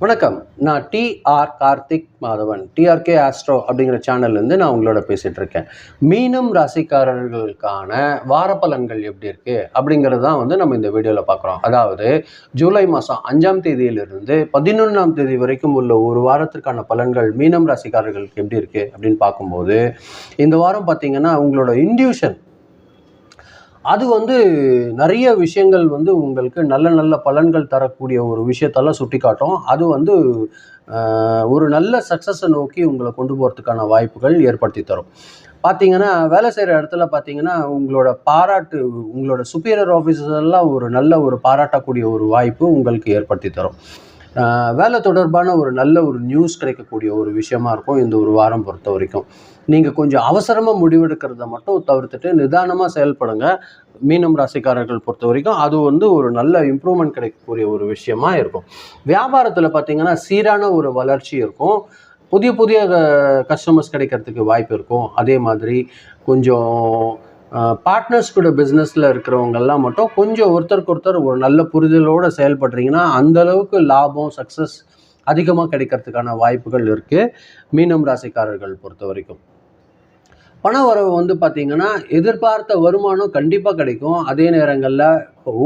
வணக்கம். நான் TR Karthik Madhavan. TRK astro அப்படிங்கிற சேனல்லேருந்து நான் உங்களோட பேசிகிட்டு இருக்கேன். மீனம் ராசிக்காரர்களுக்கான வார பலன்கள் எப்படி இருக்குது அப்படிங்கிறது தான் நம்ம இந்த வீடியோவில் பார்க்குறோம். அதாவது ஜூலை மாதம் 5ஆம் தேதியிலிருந்து 11ஆம் தேதி வரைக்கும் உள்ள ஒரு வாரத்திற்கான பலன்கள் மீனம் ராசிக்காரர்களுக்கு எப்படி இருக்குது அப்படின்னு பார்க்கும்போது, இந்த வாரம் பார்த்தீங்கன்னா உங்களோட இன்ட்யூஷன் அது நிறைய விஷயங்கள் உங்களுக்கு நல்ல நல்ல பலன்கள் தரக்கூடிய ஒரு விஷயத்தெல்லாம் சுட்டி காட்டும். அது ஒரு நல்ல சக்ஸஸை நோக்கி உங்களை கொண்டு போகிறதுக்கான வாய்ப்புகள் ஏற்படுத்தி தரும். பார்த்தீங்கன்னா வேலை செய்கிற இடத்துல பார்த்தீங்கன்னா உங்களோட பாராட்டு, உங்களோட சுப்பீரியர் ஆஃபீஸர்ஸ் எல்லாம் ஒரு நல்ல ஒரு பாராட்டக்கூடிய ஒரு வாய்ப்பு உங்களுக்கு ஏற்படுத்தி தரும். வேலை தொடர்பான ஒரு நல்ல ஒரு நியூஸ் கிடைக்கக்கூடிய ஒரு விஷயமா இருக்கும் இந்த ஒரு வாரம் பொறுத்த வரைக்கும். நீங்கள் கொஞ்சம் அவசரமாக முடிவெடுக்கிறத மட்டும் தவிர்த்துட்டு நிதானமாக செயல்படுங்க. மீனம் ராசிக்காரர்கள் பொறுத்த வரைக்கும் அது ஒரு நல்ல இம்ப்ரூவ்மெண்ட் கிடைக்கக்கூடிய ஒரு விஷயமா இருக்கும். வியாபாரத்தில் பார்த்தீங்கன்னா சீரான ஒரு வளர்ச்சி இருக்கும். புதிய புதிய கஸ்டமர்ஸ் கிடைக்கிறதுக்கு வாய்ப்பு இருக்கும். அதே மாதிரி கொஞ்சம் பார்ட்னர்ஸ் கூட பிஸ்னஸில் இருக்கிறவங்கெல்லாம் மட்டும் கொஞ்சம் ஒருத்தருக்கு ஒருத்தர் ஒரு நல்ல புரிதலோடு செயல்படுறீங்கன்னா அந்தளவுக்கு லாபம், சக்ஸஸ் அதிகமாக கிடைக்கிறதுக்கான வாய்ப்புகள் இருக்குது மீனம் ராசிக்காரர்கள் பொறுத்த வரைக்கும். பண வரவு பார்த்தீங்கன்னா எதிர்பார்த்த வருமானம் கண்டிப்பாக கிடைக்கும். அதே நேரங்களில்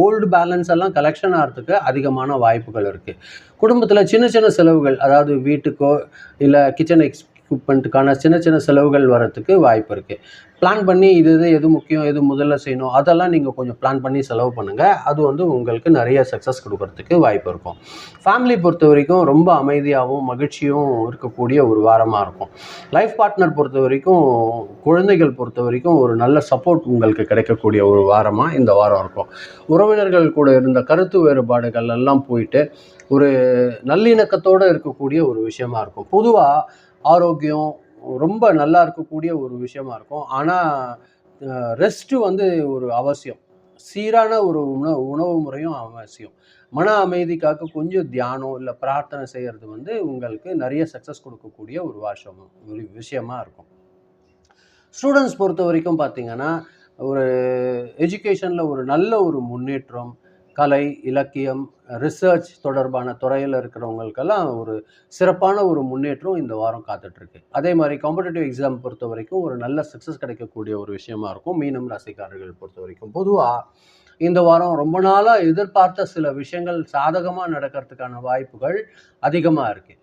ஓல்டு பேலன்ஸ் எல்லாம் கலெக்ஷன் ஆகிறதுக்கு அதிகமான வாய்ப்புகள் இருக்குது. குடும்பத்தில் சின்ன சின்ன செலவுகள், அதாவது வீட்டுக்கோ இல்லை கிச்சன் எக்யூப்மெண்ட்டுக்கான சின்ன சின்ன செலவுகள் வரத்துக்கு வாய்ப்பு இருக்குது. பிளான் பண்ணி இது எது முக்கியம், எது முதல்ல செய்யணும், அதெல்லாம் நீங்கள் கொஞ்சம் பிளான் பண்ணி செலவு பண்ணுங்கள். அது உங்களுக்கு நிறைய சக்ஸஸ் கொடுக்கறதுக்கு வாய்ப்பு இருக்கும். ஃபேமிலி பொறுத்த வரைக்கும் ரொம்ப அமைதியாகவும் மகிழ்ச்சியும் இருக்கக்கூடிய ஒரு வாரமாக இருக்கும். லைஃப் பார்ட்னர் பொறுத்த வரைக்கும், குழந்தைகள் பொறுத்த வரைக்கும் ஒரு நல்ல சப்போர்ட் உங்களுக்கு கிடைக்கக்கூடிய ஒரு வாரமாக இந்த வாரம் இருக்கும். உறவினர்கள் கூட இருந்த கருத்து வேறுபாடுகள் எல்லாம் போயிட்டு ஒரு நல்லிணக்கத்தோடு இருக்கக்கூடிய ஒரு விஷயமா இருக்கும். பொதுவாக ஆரோக்கியம் ரொம்ப நல்லா இருக்கக்கூடிய ஒரு விஷயமா இருக்கும். ஆனால் ரெஸ்ட்டு ஒரு அவசியம். சீரான ஒரு உணவு முறையும் அவசியம். மன அமைதிக்காக கொஞ்சம் தியானம் இல்லை பிரார்த்தனை செய்கிறது உங்களுக்கு நிறைய சக்ஸஸ் கொடுக்கக்கூடிய ஒரு விஷயமா இருக்கும். ஸ்டூடெண்ட்ஸ் பொறுத்த வரைக்கும் பார்த்தீங்கன்னா ஒரு எஜுகேஷனில் ஒரு நல்ல ஒரு முன்னேற்றம், கலை, இலக்கியம், ரிசர்ச் தொடர்பான துறையில் இருக்கிறவங்களுக்கெல்லாம் ஒரு சிறப்பான ஒரு முன்னேற்றம் இந்த வாரம் காத்துட்ருக்கு. அதே மாதிரி காம்படிட்டிவ் எக்ஸாம் பொறுத்த வரைக்கும் ஒரு நல்ல சக்ஸஸ் கிடைக்கக்கூடிய ஒரு விஷயமா இருக்கும் மீனம் ராசிக்காரர்கள் பொறுத்த வரைக்கும். பொதுவாக இந்த வாரம் ரொம்ப நாளாக எதிர்பார்த்த சில விஷயங்கள் சாதகமாக நடக்கிறதுக்கான வாய்ப்புகள் அதிகமாக இருக்குது.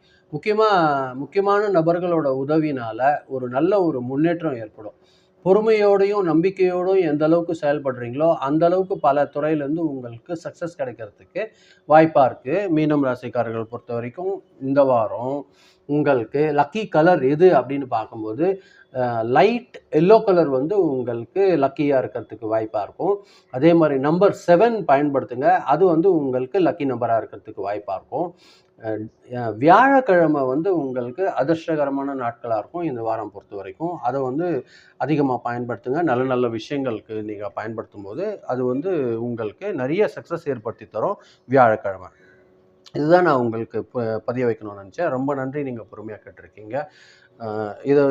முக்கியமான நபர்களோட உதவினால் ஒரு நல்ல ஒரு முன்னேற்றம் ஏற்படும். பொறுமையோடையும் நம்பிக்கையோடும் எந்த அளவுக்கு செயல்படுறீங்களோ அந்த அளவுக்கு பல துறையிலேருந்து உங்களுக்கு சக்ஸஸ் கிடைக்கிறதுக்கு வாய்ப்பாக இருக்குது. மீனம் ராசிக்காரர்கள் பொறுத்த வரைக்கும் இந்த வாரம் உங்களுக்கு லக்கி கலர் எது அப்படின்னு பார்க்கும்போது லைட் எல்லோ கலர் உங்களுக்கு லக்கியாக இருக்கிறதுக்கு வாய்ப்பாக இருக்கும். அதே மாதிரி நம்பர் 7 பயன்படுத்துங்க. அது உங்களுக்கு லக்கி நம்பராக இருக்கிறதுக்கு வாய்ப்பாக இருக்கும். வியாழக்கிழமை உங்களுக்கு அதிர்ஷ்டகரமான நாட்களாக இருக்கும் இந்த வாரம் பொறுத்த வரைக்கும். அதை அதிகமாக பயன்படுத்துங்க. நல்ல நல்ல விஷயங்களுக்கு நீங்கள் பயன்படுத்தும் போது அது உங்களுக்கு நிறைய சக்ஸஸ் ஏற்படுத்தி தரும் வியாழக்கிழமை. இதுதான் நான் உங்களுக்கு பதிய வைக்கணும்னு நினச்சேன். ரொம்ப நன்றி, நீங்கள் பொறுமையாக கேட்டிருக்கீங்க.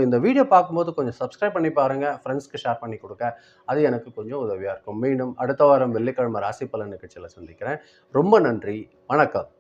இந்த வீடியோ பார்க்கும்போது கொஞ்சம் சப்ஸ்கிரைப் பண்ணி பாருங்கள், ஃப்ரெண்ட்ஸ்க்கு ஷேர் பண்ணி கொடுங்க. அது எனக்கு கொஞ்சம் உதவியாக இருக்கும். மீண்டும் அடுத்த வாரம் வெள்ளிக்கிழமை ராசி பலன் நிகழ்ச்சியில் சந்திக்கிறேன். ரொம்ப நன்றி, வணக்கம்.